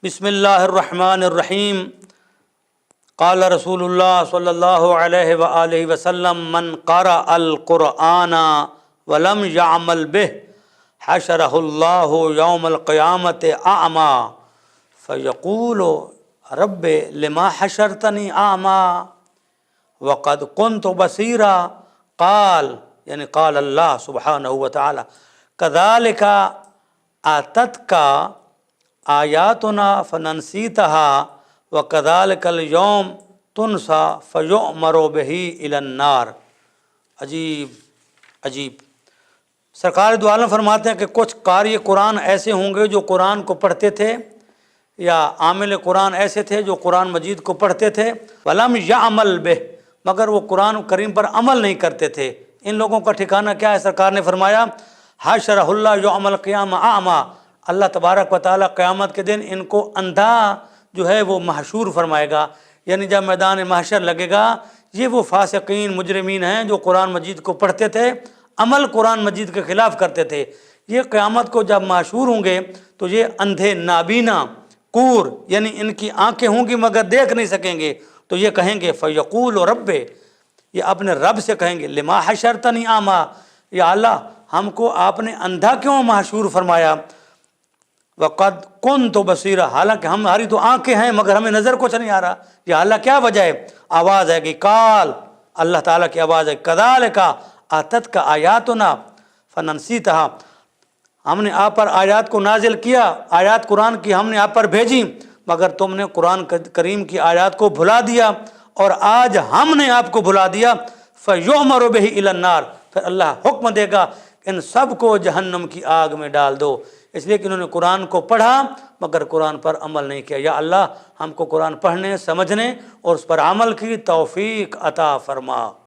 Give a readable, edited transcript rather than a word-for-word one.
بسم اللہ الرحمن الرحیم قال رسول اللہ صلی اللہ علیہ وآلہ وسلم من قرأ القرآن ولم يعمل به حشرہ اللہ یوم القیامت اعمی فیقول رب لما حشرتنی اعمی وقد كنت بصیرا قال یعنی قال اللہ سبحانہ وتعالی کذالک آتتک آیاتنا فننسیتها وکذالک اليوم تنسا فیؤمر بہ الی النار۔ عجیب سرکار دو عالم فرماتے ہیں کہ کچھ قاری قرآن ایسے ہوں گے جو قرآن کو پڑھتے تھے، یا عامل قرآن ایسے تھے جو قرآن مجید کو پڑھتے تھے، ولم یعمل بہ، مگر وہ قرآن کریم پر عمل نہیں کرتے تھے۔ ان لوگوں کا ٹھکانہ کیا ہے؟ سرکار نے فرمایا حشرہ اللہ یوم القیامہ اعمی، اللہ تبارک و تعالیٰ قیامت کے دن ان کو اندھا جو ہے وہ محشور فرمائے گا، یعنی جب میدان محشر لگے گا یہ وہ فاسقین مجرمین ہیں جو قرآن مجید کو پڑھتے تھے، عمل قرآن مجید کے خلاف کرتے تھے، یہ قیامت کو جب محشور ہوں گے تو یہ اندھے نابینا کور، یعنی ان کی آنکھیں ہوں گی مگر دیکھ نہیں سکیں گے، تو یہ کہیں گے فیقول رب، یہ اپنے رب سے کہیں گے لما حشرتنی اعمی، یا اللہ ہم کو آپ نے اندھا کیوں محشور فرمایا، وقد كنت بصیرا، حالانکہ ہماری تو آنکھیں ہیں مگر ہمیں نظر کچھ نہیں آ رہا، یا اللہ کیا وجہ ہے؟ آواز آئے گی قال، اللہ تعالیٰ کی آواز ہے کذالک آتتک آیاتنا فننسیتها، ہم نے آپ پر آیات کو نازل کیا، آیات قرآن کی ہم نے آپ پر بھیجی مگر تم نے قرآن کریم کی آیات کو بھلا دیا، اور آج ہم نے آپ کو بھلا دیا، فیؤمر بہ الی النار، پھر اللہ حکم دے گا ان سب کو جہنم کی آگ میں ڈال دو، اس لیے کہ انہوں نے قرآن کو پڑھا مگر قرآن پر عمل نہیں کیا۔ یا اللہ ہم کو قرآن پڑھنے، سمجھنے اور اس پر عمل کی توفیق عطا فرما۔